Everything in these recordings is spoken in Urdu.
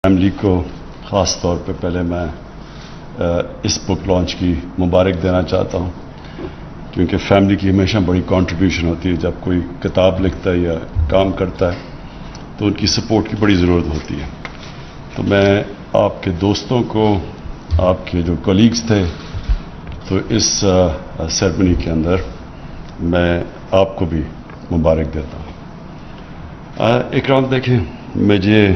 فیملی کو خاص طور پہ پہلے میں اس بک لانچ کی مبارک دینا چاہتا ہوں، کیونکہ فیملی کی ہمیشہ بڑی کنٹریبیوشن ہوتی ہے. جب کوئی کتاب لکھتا ہے یا کام کرتا ہے تو ان کی سپورٹ کی بڑی ضرورت ہوتی ہے. تو میں آپ کے دوستوں کو، آپ کے جو کولیگز تھے، تو اس سیرمنی کے اندر میں آپ کو بھی مبارک دیتا ہوں. اکرام، دیکھیں، مجھے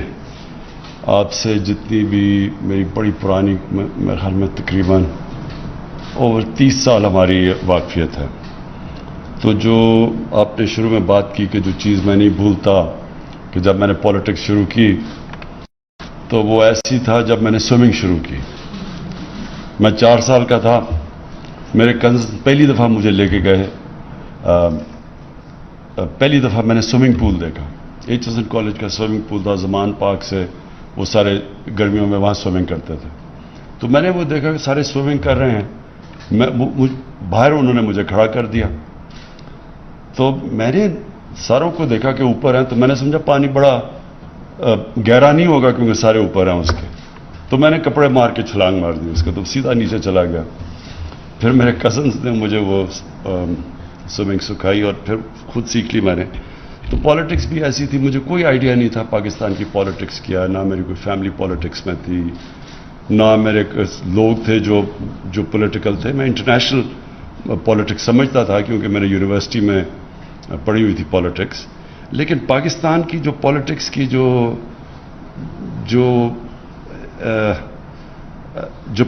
آپ سے جتنی بھی میری بڑی پرانی، میرے خیال میں تقریباً اوور 30 سال ہماری واقفیت ہے. تو جو آپ نے شروع میں بات کی کہ جو چیز میں نہیں بھولتا کہ جب میں نے پالیٹکس شروع کی تو وہ ایسی تھا جب میں نے سوئمنگ شروع کی. میں 4 سال کا تھا، میرے کزن پہلی دفعہ مجھے لے کے گئے. پہلی دفعہ میں نے سوئمنگ پول دیکھا. ایچ کالج کا سوئمنگ پول تھا، زمان پارک سے وہ سارے گرمیوں میں وہاں سوئمنگ کرتے تھے. تو میں نے وہ دیکھا کہ سارے سوئمنگ کر رہے ہیں، باہر انہوں نے مجھے کھڑا کر دیا. تو میں نے ساروں کو دیکھا کہ اوپر ہیں، تو میں نے سمجھا پانی بڑا گہرا نہیں ہوگا کیونکہ سارے اوپر ہیں اس کے. تو میں نے کپڑے مار کے چھلانگ مار دی اس کے، تو سیدھا نیچے چلا گیا. پھر میرے کزنس نے مجھے وہ سوئمنگ سکھائی اور پھر خود سیکھ لی میں نے. تو پالیٹکس بھی ایسی تھی، مجھے کوئی آئیڈیا نہیں تھا پاکستان کی پالیٹکس کیا، نہ میری کوئی فیملی پالیٹکس میں تھی، نہ میرے لوگ تھے جو پولیٹیکل تھے. میں انٹرنیشنل پالیٹکس سمجھتا تھا کیونکہ میں نے یونیورسٹی میں پڑھی ہوئی تھی پالیٹکس. لیکن پاکستان کی جو پالیٹکس کی جو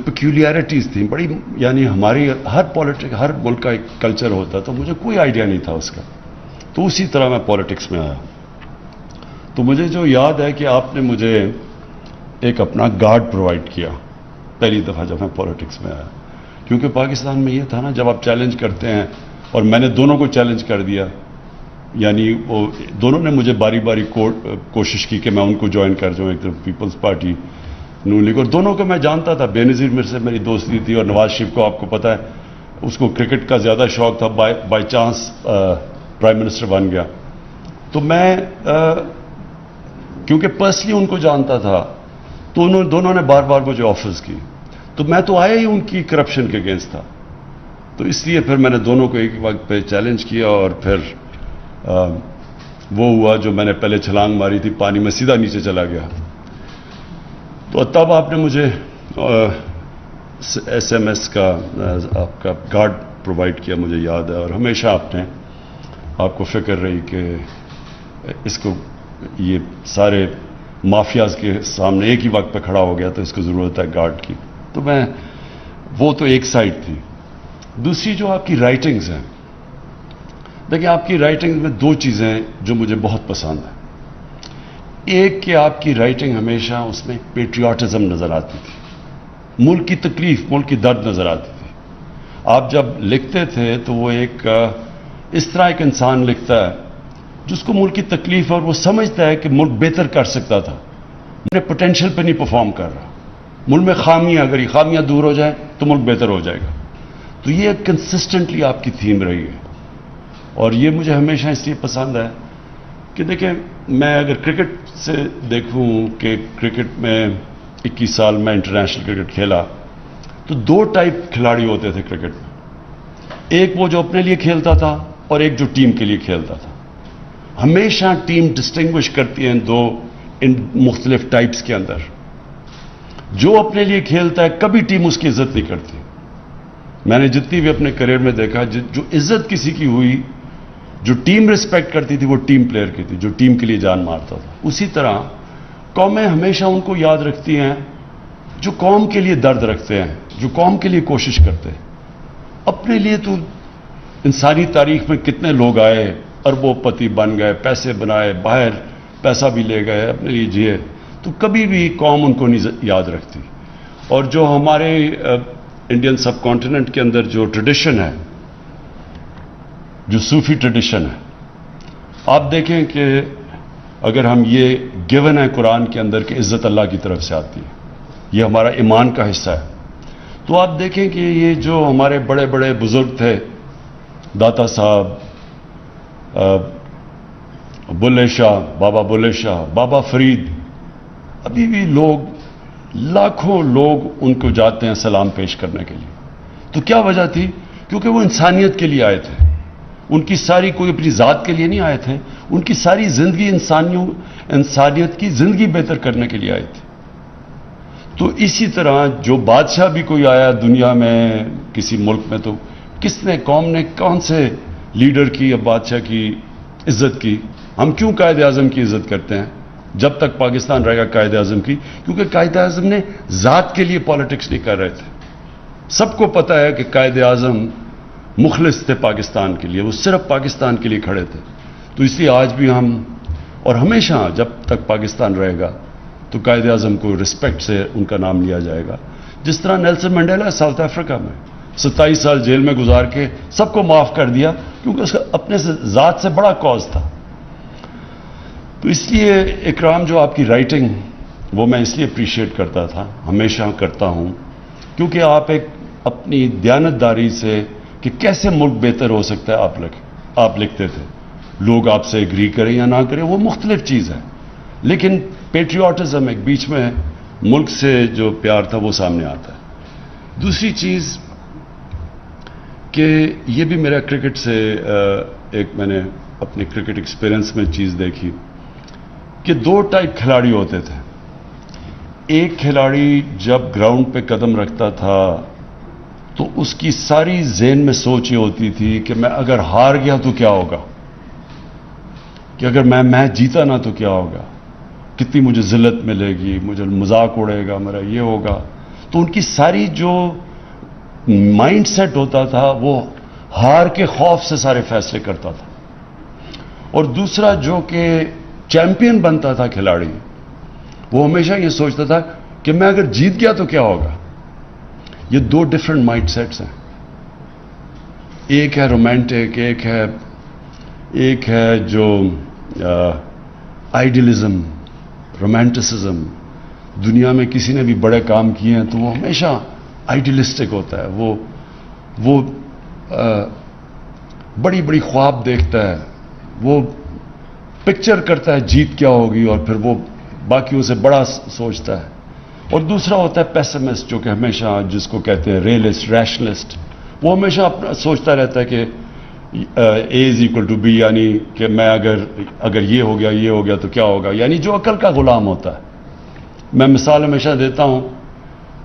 پیکیولیرٹیز تھیں بڑی، یعنی ہماری ہر ملک کا ایک کلچر ہوتا، تو مجھے کوئی آئیڈیا نہیں تھا اس کا. تو اسی طرح میں پالیٹکس میں آیا. تو مجھے جو یاد ہے کہ آپ نے مجھے ایک اپنا گارڈ پرووائڈ کیا پہلی دفعہ جب میں پالیٹکس میں آیا. کیونکہ پاکستان میں یہ تھا نا، جب آپ چیلنج کرتے ہیں، اور میں نے دونوں کو چیلنج کر دیا، یعنی وہ دونوں نے مجھے باری باری کوشش کی کہ میں ان کو جوائن کر جاؤں، ایک طرف پیپلز پارٹی، نون لیگ، اور دونوں کو میں جانتا تھا. بے نظیر میرے سے میری دوستی تھی، اور نواز شریف کو آپ کو پتہ ہے اس کو کرکٹ کا زیادہ شوق تھا، بائی چانس پرائم منسٹر بن گیا. تو میں کیونکہ پرسنلی ان کو جانتا تھا، تو دونوں نے بار بار مجھے آفرز کی. تو میں تو آیا ہی ان کی کرپشن کے اگینسٹ تھا. تو اس لیے پھر میں نے دونوں کو ایک وقت پہ چیلنج کیا، اور پھر وہ ہوا جو میں نے پہلے چھلانگ ماری تھی پانی میں، سیدھا نیچے چلا گیا. تو تب آپ نے مجھے ایس ایم ایس کا آپ کا گارڈ پرووائڈ کیا، مجھے یاد ہے. اور ہمیشہ آپ کو فکر رہی کہ اس کو، یہ سارے مافیاز کے سامنے ایک ہی وقت پہ کھڑا ہو گیا تو اس کو ضرورت ہے گارڈ کی. تو وہ تو ایک سائڈ تھی. دوسری جو آپ کی رائٹنگز ہیں، دیکھیں آپ کی رائٹنگ میں 2 چیزیں جو مجھے بہت پسند ہیں. ایک کہ آپ کی رائٹنگ ہمیشہ اس میں پیٹریاٹزم نظر آتی تھی، ملک کی تکلیف، ملک کی درد نظر آتی تھی. آپ جب لکھتے تھے تو وہ اس طرح ایک انسان لکھتا ہے جس کو ملک کی تکلیف، اور وہ سمجھتا ہے کہ ملک بہتر کر سکتا تھا، اپنے پوٹینشیل پہ نہیں پرفارم کر رہا. ملک میں خامیاں، اگر یہ خامیاں دور ہو جائیں تو ملک بہتر ہو جائے گا. تو یہ کنسسٹنٹلی آپ کی تھیم رہی ہے. اور یہ مجھے ہمیشہ اس لیے پسند ہے کہ دیکھیں، میں اگر کرکٹ سے دیکھوں کہ کرکٹ میں 21 سال میں انٹرنیشنل کرکٹ کھیلا، تو 2 ٹائپ کھلاڑی ہوتے تھے کرکٹ میں. ایک وہ جو اپنے لیے کھیلتا تھا، اور ایک جو ٹیم کے لیے کھیلتا تھا. ہمیشہ ٹیم ڈسٹنگوش کرتی ہیں ان مختلف ٹائپس کے اندر. جو اپنے لیے کھیلتا ہے کبھی ٹیم اس کی عزت نہیں کرتی. میں نے جتنی بھی اپنے کریئر میں دیکھا، جو عزت کسی کی ہوئی، جو ٹیم رسپیکٹ کرتی تھی، وہ ٹیم پلیئر کی تھی، جو ٹیم کے لیے جان مارتا تھا. اسی طرح قومیں ہمیشہ ان کو یاد رکھتی ہیں جو قوم کے لیے درد رکھتے ہیں، جو قوم کے لیے کوشش کرتے ہیں. اپنے لیے تو انسانی تاریخ میں کتنے لوگ آئے، اربوں پتی بن گئے، پیسے بنائے، باہر پیسہ بھی لے گئے، اپنے لیے جیے، تو کبھی بھی قوم ان کو نہیں یاد رکھتی. اور جو ہمارے انڈین سب کانٹیننٹ کے اندر جو ٹریڈیشن ہے، جو صوفی ٹریڈیشن ہے، آپ دیکھیں کہ اگر ہم یہ گیون ہے قرآن کے اندر کہ عزت اللہ کی طرف سے آتی ہے، یہ ہمارا ایمان کا حصہ ہے. تو آپ دیکھیں کہ یہ جو ہمارے بڑے بڑے بزرگ تھے، داتا صاحب، بلے شاہ، بابا بلے شاہ، بابا فرید، ابھی بھی لاکھوں لوگ ان کو جاتے ہیں سلام پیش کرنے کے لیے. تو کیا وجہ تھی؟ کیونکہ وہ انسانیت کے لیے آئے تھے. ان کی ساری کوئی اپنی ذات کے لیے نہیں آئے تھے، ان کی ساری زندگی انسانیت کی زندگی بہتر کرنے کے لیے آئے تھے. تو اسی طرح جو بادشاہ بھی کوئی آیا دنیا میں کسی ملک میں، تو کس نے، قوم نے کون سے لیڈر کی یا بادشاہ کی عزت کی؟ ہم کیوں قائد اعظم کی عزت کرتے ہیں جب تک پاکستان رہے گا قائد اعظم کی؟ کیونکہ قائد اعظم نے ذات کے لیے پالیٹکس نہیں کر رہے تھے. سب کو پتہ ہے کہ قائد اعظم مخلص تھے پاکستان کے لیے، وہ صرف پاکستان کے لیے کھڑے تھے. تو اس لیے آج بھی ہم اور ہمیشہ جب تک پاکستان رہے گا تو قائد اعظم کو رسپیکٹ سے ان کا نام لیا جائے گا. جس طرح نیلسن منڈیلا ساؤتھ افریقہ میں 27 سال جیل میں گزار کے سب کو معاف کر دیا کیونکہ اس کا اپنے سے ذات سے بڑا کاز تھا. تو اس لیے اکرام جو آپ کی رائٹنگ وہ میں اس لیے اپریشیٹ کرتا تھا، ہمیشہ کرتا ہوں، کیونکہ آپ ایک اپنی دیانتداری سے کہ کیسے ملک بہتر ہو سکتا ہے آپ لکھتے تھے. لوگ آپ سے ایگری کریں یا نہ کریں وہ مختلف چیز ہے، لیکن پیٹریوٹزم ایک بیچ میں ملک سے جو پیار تھا وہ سامنے آتا ہے. دوسری چیز کہ یہ بھی میرا کرکٹ سے ایک میں نے اپنے کرکٹ ایکسپیرئنس میں چیز دیکھی کہ 2 ٹائپ کھلاڑی ہوتے تھے. ایک کھلاڑی جب گراؤنڈ پہ قدم رکھتا تھا تو اس کی ساری ذہن میں سوچ یہ ہوتی تھی کہ میں اگر ہار گیا تو کیا ہوگا، کہ اگر میں میچ جیتا نہ تو کیا ہوگا، کتنی مجھے ذلت ملے گی، مجھے مذاق اڑے گا، میرا یہ ہوگا. تو ان کی ساری جو مائنڈ سیٹ ہوتا تھا وہ ہار کے خوف سے سارے فیصلے کرتا تھا. اور دوسرا جو کہ چیمپئن بنتا تھا کھلاڑی، وہ ہمیشہ یہ سوچتا تھا کہ میں اگر جیت گیا تو کیا ہوگا. یہ 2 ڈفرنٹ مائنڈ سیٹس ہیں. ایک ہے رومانٹک، ایک ہے جو آئیڈیلزم، رومانٹسزم. دنیا میں کسی نے بھی بڑے کام کیے ہیں تو وہ ہمیشہ آئیڈیلسٹک ہوتا ہے. وہ بڑی بڑی خواب دیکھتا ہے، وہ پکچر کرتا ہے جیت کیا ہوگی اور پھر وہ باقیوں سے بڑا سوچتا ہے. اور دوسرا ہوتا ہے پیسمسٹ، جو کہ ہمیشہ جس کو کہتے ہیں ریئلسٹ، ریشنلسٹ. وہ ہمیشہ اپنا سوچتا رہتا ہے کہ A=B، یعنی کہ میں اگر یہ ہو گیا تو کیا ہوگا، یعنی جو عقل کا غلام ہوتا ہے. میں مثال ہمیشہ دیتا ہوں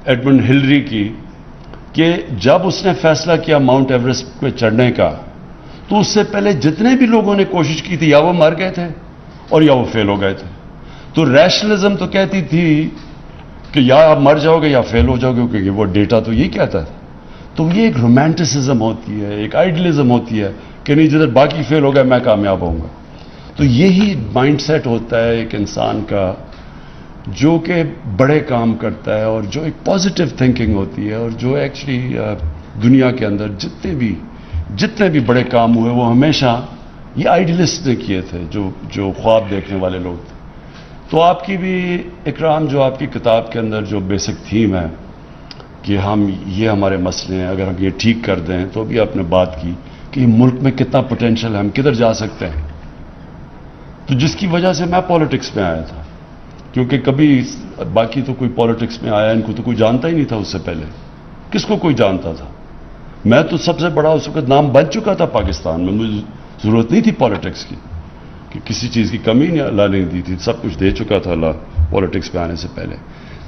ایڈمنڈ ہلری کی، کہ جب اس نے فیصلہ کیا ماؤنٹ ایوریسٹ پہ چڑھنے کا تو اس سے پہلے جتنے بھی لوگوں نے کوشش کی تھی یا وہ مر گئے تھے اور یا وہ فیل ہو گئے تھے. تو ریشنلزم تو کہتی تھی کہ یا آپ مر جاؤ گے یا فیل ہو جاؤ گے، کیونکہ وہ ڈیٹا تو یہی کہتا ہے. تو یہ ایک رومانٹسزم ہوتی ہے، ایک آئیڈیلزم ہوتی ہے کہ نہیں جدھر باقی فیل ہو گئے میں کامیاب ہوں گا. تو یہی مائنڈ سیٹ ہوتا ہے ایک انسان کا جو کہ بڑے کام کرتا ہے اور جو ایک پازیٹیو تھنکنگ ہوتی ہے، اور جو ایکچولی دنیا کے اندر جتنے بھی بڑے کام ہوئے وہ ہمیشہ یہ آئیڈیلسٹ نے کیے تھے، جو خواب دیکھنے والے لوگ تھے. تو آپ کی بھی اکرام، جو آپ کی کتاب کے اندر جو بیسک تھیم ہے کہ یہ ہمارے مسئلے ہیں، اگر ہم یہ ٹھیک کر دیں، تو ابھی آپ نے بات کی کہ ملک میں کتنا پوٹینشل ہے، ہم کدھر جا سکتے ہیں. تو جس کی وجہ سے میں پالیٹکس میں آیا تھا، کیونکہ کبھی باقی تو کوئی پالیٹکس میں آیا ان کو تو کوئی جانتا ہی نہیں تھا. اس سے پہلے کس کو کوئی جانتا تھا؟ میں تو سب سے بڑا اس وقت نام بن چکا تھا پاکستان میں. مجھے ضرورت نہیں تھی پالیٹکس کی، کہ کسی چیز کی کمی نہیں اللہ نے دی تھی، سب کچھ دے چکا تھا اللہ پالیٹکس میں آنے سے پہلے.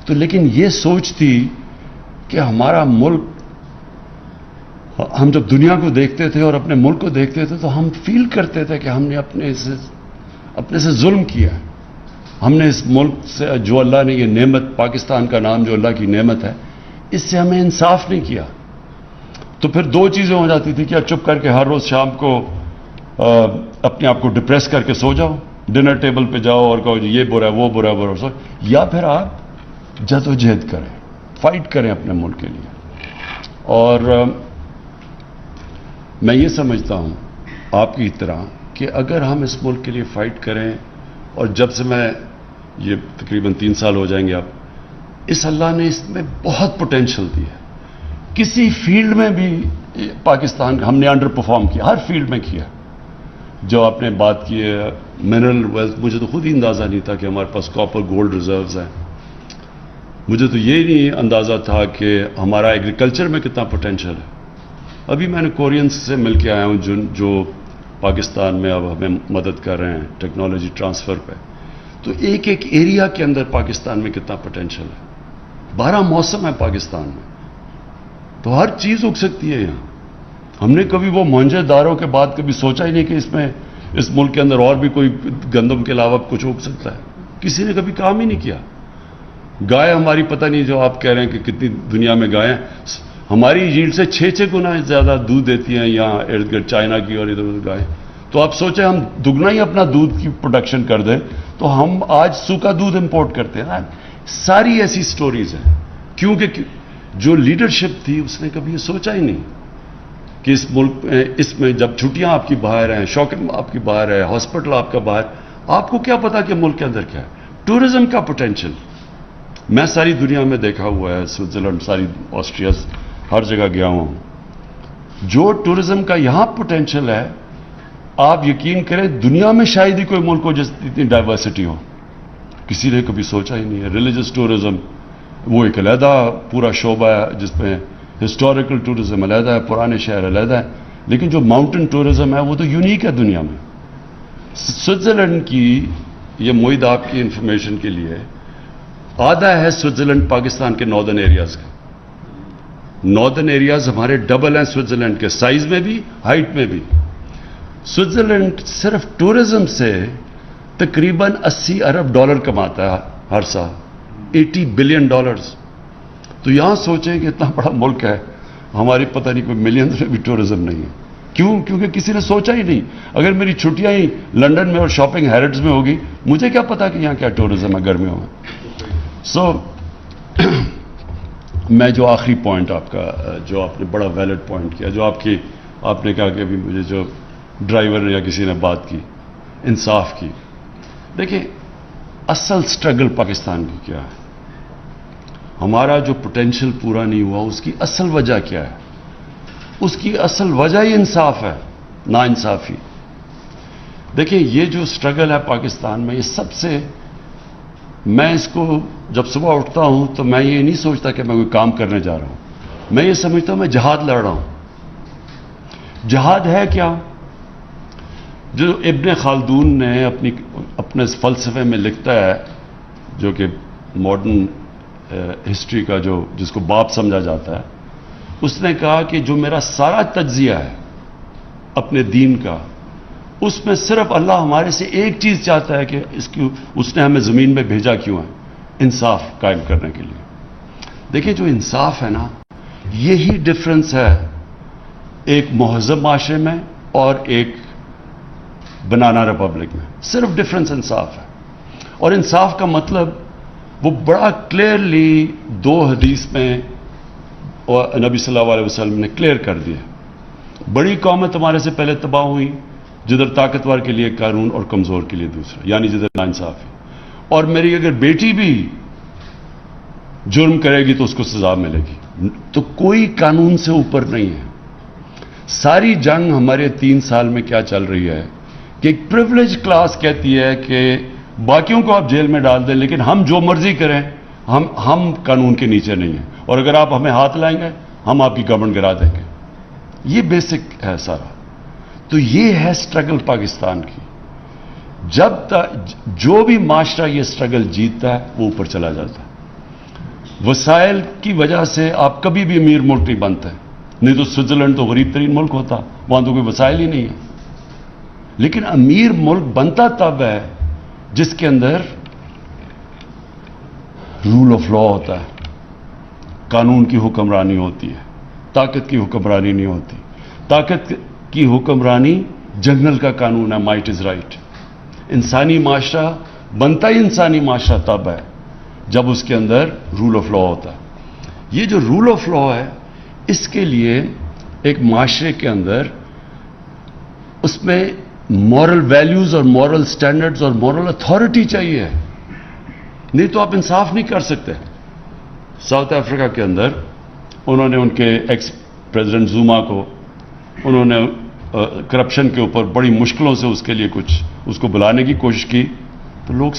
تو لیکن یہ سوچ تھی کہ ہمارا ملک، ہم جب دنیا کو دیکھتے تھے اور اپنے ملک کو دیکھتے تھے تو ہم فیل کرتے تھے کہ ہم نے اپنے سے ظلم کیا. ہم نے اس ملک سے جو اللہ نے یہ نعمت، پاکستان کا نام جو اللہ کی نعمت ہے، اس سے ہمیں انصاف نہیں کیا. تو پھر 2 چیزیں ہو جاتی تھی، کیا چپ کر کے ہر روز شام کو اپنے آپ کو ڈپریس کر کے سو جاؤ، ڈنر ٹیبل پہ جاؤ اور کہو یہ برا ہے وہ برا ہے سو، یا پھر آپ جدوجہد کریں، فائٹ کریں اپنے ملک کے لیے. اور میں یہ سمجھتا ہوں آپ کی طرح کہ اگر ہم اس ملک کے لیے فائٹ کریں، اور جب سے میں یہ تقریباً 3 سال ہو جائیں گے اب، اس اللہ نے اس میں بہت پوٹینشل دی ہے. کسی فیلڈ میں بھی پاکستان ہم نے انڈر پرفارم کیا، ہر فیلڈ میں کیا. جو آپ نے بات کی ہے منرل ویلتھ، مجھے تو خود ہی اندازہ نہیں تھا کہ ہمارے پاس کاپر گولڈ ریزروز ہیں. مجھے تو یہ نہیں اندازہ تھا کہ ہمارا ایگریکلچر میں کتنا پوٹینشیل ہے. ابھی میں نے کورینز سے مل کے آیا ہوں جو پاکستان میں اب ہمیں مدد کر رہے ہیں ٹیکنالوجی ٹرانسفر پہ. تو ایک ایک ایریا کے اندر پاکستان میں کتنا پوٹینشیل ہے. 12 موسم ہے پاکستان میں, تو ہر چیز اگ سکتی ہے یہاں. ہم نے کبھی وہ موہنجو داروں کے بعد کبھی سوچا ہی نہیں کہ اس ملک کے اندر اور بھی کوئی گندم کے علاوہ کچھ اگ سکتا ہے. کسی نے کبھی کام ہی نہیں کیا. گائے ہماری پتہ نہیں جو آپ کہہ رہے ہیں کہ کتنی دنیا میں گائیں, ہماری ییلڈ سے 6 گنا زیادہ دودھ دیتی ہیں یہاں ارد گرد چائنا کی اور ادھر ادھر گائیں. تو آپ سوچیں ہم دگنا ہی اپنا دودھ کی پروڈکشن کر دیں تو ہم آج سوکھا دودھ امپورٹ کرتے ہیں. ساری ایسی سٹوریز ہیں کیونکہ جو لیڈرشپ تھی اس نے کبھی یہ سوچا ہی نہیں کہ اس ملک اس میں جب چھٹیاں آپ کی باہر ہیں, شاپنگ آپ کی باہر ہے, ہاسپٹل آپ کا باہر, آپ کو کیا پتا کہ ملک کے اندر کیا ہے. ٹورزم کا پوٹینشیل میں ساری دنیا میں دیکھا ہوا ہے, سوئٹزرلینڈ, ساری آسٹریا, ہر جگہ گیا ہوں. جو ٹورزم کا یہاں پوٹینشیل ہے آپ یقین کریں دنیا میں شاید ہی کوئی ملک ہو جس اتنی ڈائیورسٹی ہو. کسی نے کبھی سوچا ہی نہیں ہے. ریلیجس ٹورزم وہ ایک علیحدہ پورا شعبہ ہے جس میں ہسٹوریکل ٹورزم علیحدہ ہے, پرانے شہر علیحدہ ہے, لیکن جو ماؤنٹین ٹورزم ہے وہ تو یونیک ہے دنیا میں. سوئٹزرلینڈ کی, یہ معید آپ کی انفارمیشن کے لیے, آدھا ہے سوئٹزرلینڈ پاکستان کے ناردرن ایریاز کا. ناردرن ایریاز ہمارے ڈبل ہیں سوئٹزرلینڈ کے, سائز میں بھی ہائٹ میں بھی. سوئٹزرلینڈ صرف ٹورزم سے تقریباً $80 ارب کماتا ہے ہر سال, $80 بلین. تو یہاں سوچیں کہ اتنا بڑا ملک ہے, ہماری پتہ نہیں کوئی ملینز میں بھی ٹورزم نہیں ہے. کیوں؟ کیونکہ کسی نے سوچا ہی نہیں. اگر میری چھٹیاں ہی لنڈن میں اور شاپنگ ہیرڈز میں ہوگی, مجھے کیا پتا کہ یہاں کیا ٹورزم ہے گرمیوں میں. میں جو آخری پوائنٹ آپ کا, جو آپ نے بڑا ویلڈ پوائنٹ کیا, جو آپ نے کہا کہ ابھی مجھے جو ڈرائیور نے یا کسی نے بات کی انصاف کی. دیکھیں اصل سٹرگل پاکستان کی کیا ہے, ہمارا جو پوٹینشیل پورا نہیں ہوا اس کی اصل وجہ کیا ہے. اس کی اصل وجہ ہی انصاف ہے, نا انصافی. دیکھیں یہ جو سٹرگل ہے پاکستان میں, یہ سب سے, میں اس کو جب صبح اٹھتا ہوں تو میں یہ نہیں سوچتا کہ میں کوئی کام کرنے جا رہا ہوں. میں یہ سمجھتا ہوں میں جہاد لڑ رہا ہوں. جہاد ہے کیا؟ جو ابن خلدون نے اپنے فلسفے میں لکھتا ہے, جو کہ ماڈرن ہسٹری کا جس کو باپ سمجھا جاتا ہے, اس نے کہا کہ جو میرا سارا تجزیہ ہے اپنے دین کا, اس میں صرف اللہ ہمارے سے ایک چیز چاہتا ہے کہ اس نے ہمیں زمین میں بھیجا کیوں ہے, انصاف قائم کرنے کے لیے. دیکھیں جو انصاف ہے نا, یہی ڈفرنس ہے ایک مہذب معاشرے میں اور ایک بنانا ریپبلک میں. صرف ڈفرنس انصاف ہے. اور انصاف کا مطلب وہ بڑا کلیئرلی 2 حدیث میں نبی صلی اللہ علیہ وسلم نے کلیئر کر دیا. بڑی قومیں تمہارے سے پہلے تباہ ہوئی جدھر طاقتور کے لیے قانون اور کمزور کے لیے دوسرا, یعنی جدھر ناانصافی. اور میری اگر بیٹی بھی جرم کرے گی تو اس کو سزا ملے گی. تو کوئی قانون سے اوپر نہیں ہے. ساری جنگ ہمارے 3 سال میں کیا چل رہی ہے کہ ایک پریولیج کلاس کہتی ہے کہ باقیوں کو آپ جیل میں ڈال دیں لیکن ہم جو مرضی کریں, ہم قانون کے نیچے نہیں ہیں, اور اگر آپ ہمیں ہاتھ لائیں گے ہم آپ کی گورنمنٹ گرا دیں گے. یہ بیسک ہے سارا. تو یہ ہے سٹرگل پاکستان کی. جب تک جو بھی معاشرہ یہ سٹرگل جیتتا ہے وہ اوپر چلا جاتا ہے. وسائل کی وجہ سے آپ کبھی بھی امیر ملک نہیں بنتے, نہیں تو سوئٹزرلینڈ تو غریب ترین ملک ہوتا, وہاں تو کوئی وسائل ہی نہیں ہے. لیکن امیر ملک بنتا تب ہے جس کے اندر رول آف لا ہوتا ہے, قانون کی حکمرانی ہوتی ہے, طاقت کی حکمرانی نہیں ہوتی. طاقت کی حکمرانی جنگل کا قانون ہے, مائٹ از رائٹ. انسانی معاشرہ بنتا ہی انسانی معاشرہ تب ہے جب اس کے اندر رول آف لا ہوتا ہے. یہ جو رول آف لا ہے, اس کے لیے ایک معاشرے کے اندر اس میں مورل ویلیوز اور مورل سٹینڈرڈز اور مورل اتھارٹی چاہیے, نہیں تو آپ انصاف نہیں کر سکتے. ساؤتھ افریقہ کے اندر انہوں نے ان کے ایکس پریزیڈنٹ زوما کو انہوں نے کرپشن کے اوپر بڑی مشکلوں سے اس کے لیے اس کو بلانے کی کوشش کی, تو لوگ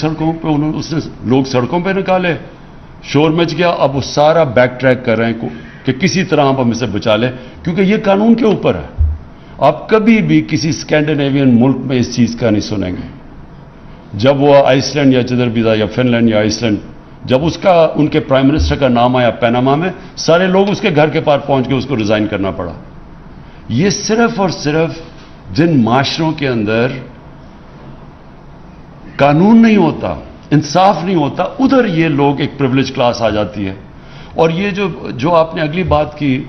سڑکوں پہ نکالے. شور مچ گیا. اب وہ سارا بیک ٹریک کر رہے ہیں کہ کسی طرح آپ ہم اسے بچا لیں, کیونکہ یہ قانون کے اوپر ہے. آپ کبھی بھی کسی اسکینڈینیوین ملک میں اس چیز کا نہیں سنیں گے. جب وہ آئس لینڈ یا چدربیدا یا فن لینڈ یا آئس لینڈ, جب اس کا ان کے پرائم منسٹر کا نام آیا پیناما میں, سارے لوگ اس کے گھر کے پاس پہنچ کے اس کو ریزائن کرنا پڑا. یہ صرف اور صرف جن معاشروں کے اندر قانون نہیں ہوتا, انصاف نہیں ہوتا, ادھر یہ لوگ ایک پریویلیج کلاس آ جاتی ہے. اور یہ جو آپ نے اگلی بات کی,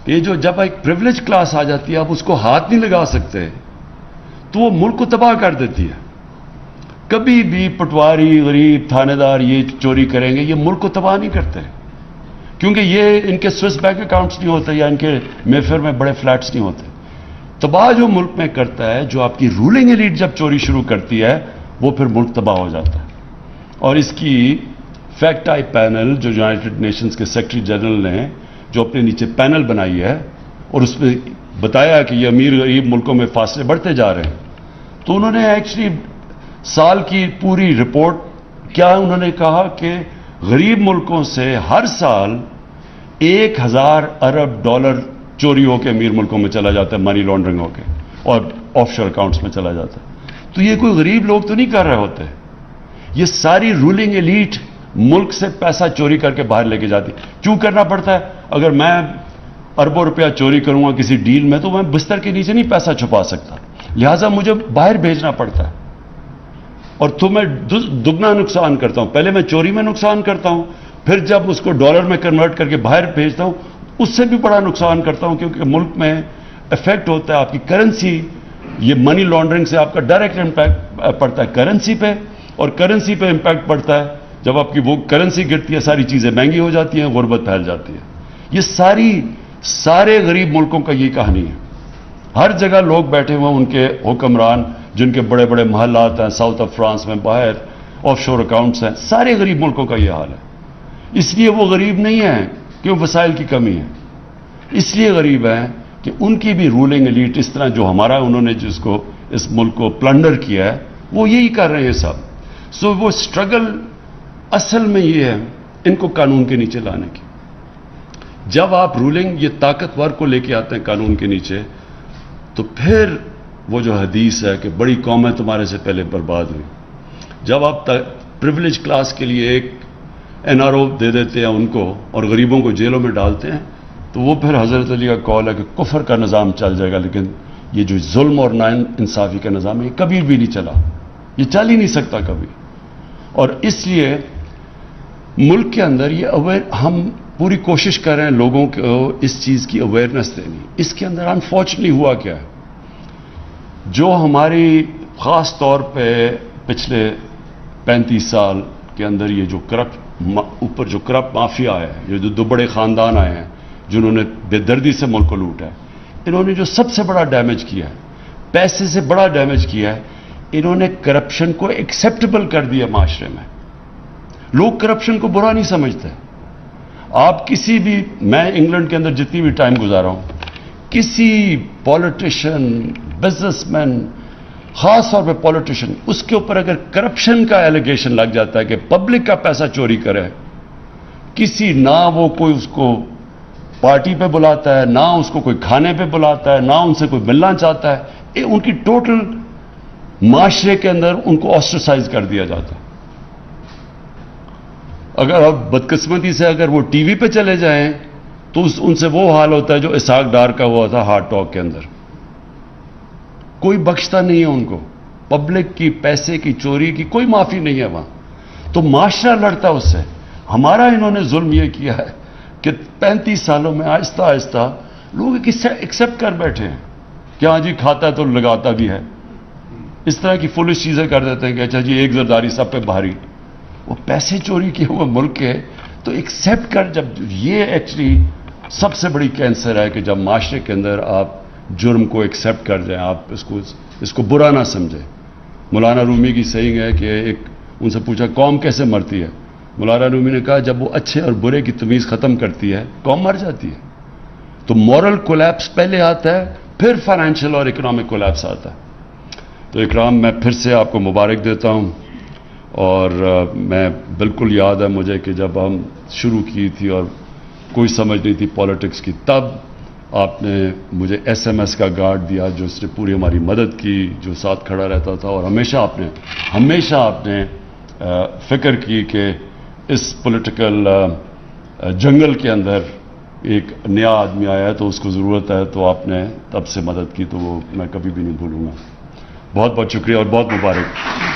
یہ جو جب ایک پریویلیج کلاس آ جاتی ہے آپ اس کو ہاتھ نہیں لگا سکتے, تو وہ ملک کو تباہ کر دیتی ہے. کبھی بھی پٹواری, غریب, تھانے دار یہ چوری کریں گے, یہ ملک کو تباہ نہیں کرتے, کیونکہ یہ ان کے سوئس بینک اکاؤنٹس نہیں ہوتے یا ان کے میفر میں بڑے فلیٹس نہیں ہوتے. تباہ جو ملک میں کرتا ہے, جو آپ کی رولنگ ایلیٹ جب چوری شروع کرتی ہے, وہ پھر ملک تباہ ہو جاتا ہے. اور اس کی فیکٹ آئی پینل جو یونائٹڈ نیشنز کے سیکرٹری جنرل نے جو اپنے نیچے پینل بنائی ہے اور اس میں بتایا کہ یہ امیر غریب ملکوں میں فاصلے بڑھتے جا رہے ہیں, تو انہوں نے ایکچولی سال کی پوری رپورٹ کیا انہوں نے کہا کہ غریب ملکوں سے ہر سال 1000 ارب ڈالر چوری ہو کے امیر ملکوں میں چلا جاتا ہے, منی لانڈرنگ ہو کے, اور آف شور اکاؤنٹس میں چلا جاتا ہے. تو یہ کوئی غریب لوگ تو نہیں کر رہے ہوتے, یہ ساری رولنگ ایلیٹ ملک سے پیسہ چوری کر کے باہر لے کے جاتی. کیوں کرنا پڑتا ہے؟ اگر میں اربوں روپیہ چوری کروں گا کسی ڈیل میں تو میں بستر کے نیچے نہیں پیسہ چھپا سکتا, لہٰذا مجھے باہر بھیجنا پڑتا ہے. اور تو میں دگنا نقصان کرتا ہوں. پہلے میں چوری میں نقصان کرتا ہوں, پھر جب اس کو ڈالر میں کنورٹ کر کے باہر بھیجتا ہوں اس سے بھی بڑا نقصان کرتا ہوں, کیونکہ ملک میں افیکٹ ہوتا ہے آپ کی کرنسی. یہ منی لانڈرنگ سے آپ کا ڈائریکٹ امپیکٹ پڑتا ہے کرنسی پہ, اور کرنسی پہ امپیکٹ پڑتا ہے جب آپ کی وہ کرنسی گرتی ہے, ساری چیزیں مہنگی ہو جاتی ہیں, غربت پھیل جاتی ہے. یہ سارے غریب ملکوں کا یہ کہانی ہے. ہر جگہ لوگ بیٹھے ہوئے ہیں, ان کے حکمران جن کے بڑے بڑے محلات ہیں ساؤتھ آف فرانس میں, باہر آف شور اکاؤنٹس ہیں, سارے غریب ملکوں کا یہ حال ہے. اس لیے وہ غریب نہیں ہیں کہ وسائل کی کمی ہے, اس لیے غریب ہیں کہ ان کی بھی رولنگ ایلیٹ اس طرح جو ہمارا انہوں نے جس کو اس ملک کو پلنڈر کیا ہے وہ یہی کر رہے ہیں سب. سو وہ اسٹرگل اصل میں یہ ہے ان کو قانون کے نیچے لانے کی. جب آپ رولنگ یہ طاقتور کو لے کے آتے ہیں قانون کے نیچے, تو پھر وہ جو حدیث ہے کہ بڑی قومیں تمہارے سے پہلے برباد ہوئی. جب آپ پریویلیج کلاس کے لیے ایک NRO دے دیتے ہیں ان کو اور غریبوں کو جیلوں میں ڈالتے ہیں, تو وہ پھر حضرت علی کا قول ہے کہ کفر کا نظام چل جائے گا, لیکن یہ جو ظلم اور نا انصافی کا نظام ہے یہ کبھی بھی نہیں چلا, یہ چل ہی نہیں سکتا کبھی. اور اس لیے ملک کے اندر یہ ہم پوری کوشش کر رہے ہیں لوگوں کو اس چیز کی اویئرنیس دینی. اس کے اندر انفارچونیٹلی ہوا کیا ہے, جو ہماری خاص طور پہ پچھلے 35 سال کے اندر یہ جو اوپر جو کرپٹ مافیا ہے, یہ جو دو بڑے خاندان آئے ہیں جنہوں نے بے دردی سے ملک کو لوٹا ہے, انہوں نے جو سب سے بڑا ڈیمیج کیا ہے, پیسے سے بڑا ڈیمیج کیا ہے, انہوں نے کرپشن کو ایکسیپٹیبل کر دیا معاشرے میں. لوگ کرپشن کو برا نہیں سمجھتے. آپ کسی بھی, میں انگلینڈ کے اندر جتنی بھی ٹائم گزارا ہوں, کسی پولیٹیشین, بزنس مین, خاص طور پہ پولیٹیشین, اس کے اوپر اگر کرپشن کا ایلیگیشن لگ جاتا ہے کہ پبلک کا پیسہ چوری کرے, کسی نہ وہ کوئی اس کو پارٹی پہ بلاتا ہے, نہ اس کو کوئی کھانے پہ بلاتا ہے, نہ ان سے کوئی ملنا چاہتا ہے, ان کی ٹوٹل معاشرے کے اندر ان کو آسٹرسائز کر دیا جاتا ہے. اگر اب بدقسمتی سے اگر وہ ٹی وی پہ چلے جائیں تو ان سے وہ حال ہوتا ہے جو اسحاق ڈار کا ہوا تھا ہارٹ ٹاک کے اندر. کوئی بخشتا نہیں ہے ان کو, پبلک کی پیسے کی چوری کی کوئی معافی نہیں ہے وہاں. تو معاشرہ لڑتا اس سے. ہمارا انہوں نے ظلم یہ کیا ہے کہ 35 سالوں میں آہستہ آہستہ لوگ ایکسیپٹ کر بیٹھے ہیں کہ ہاں جی کھاتا ہے تو لگاتا بھی ہے. اس طرح کی فولش چیزیں کر دیتے ہیں کہ اچھا جی ایک زرداری سب پہ بھاری. وہ پیسے چوری کیے ہوئے ملک کے, تو ایکسیپٹ کر, جب یہ ایکچولی سب سے بڑی کینسر ہے کہ جب معاشرے کے اندر آپ جرم کو ایکسیپٹ کر جائیں, آپ اس کو برا نہ سمجھیں. مولانا رومی کی سیئنگ ہے کہ ایک ان سے پوچھا قوم کیسے مرتی ہے, مولانا رومی نے کہا جب وہ اچھے اور برے کی تمیز ختم کرتی ہے قوم مر جاتی ہے. تو مورل کولیپس پہلے آتا ہے, پھر فائنینشیل اور اکنامک کولیپس آتا ہے. تو اکرام, میں پھر سے آپ کو مبارک دیتا ہوں, اور میں بالکل یاد ہے مجھے کہ جب ہم شروع کی تھی اور کوئی سمجھ نہیں تھی پالیٹکس کی، تب آپ نے مجھے ایس ایم ایس کا گارڈ دیا، جو اس نے پوری ہماری مدد کی، جو ساتھ کھڑا رہتا تھا، اور ہمیشہ آپ نے فکر کی کہ اس پولیٹیکل جنگل کے اندر ایک نیا آدمی آیا ہے تو اس کو ضرورت ہے، تو آپ نے تب سے مدد کی، تو وہ میں کبھی بھی نہیں بھولوں گا. بہت بہت شکریہ اور بہت مبارک.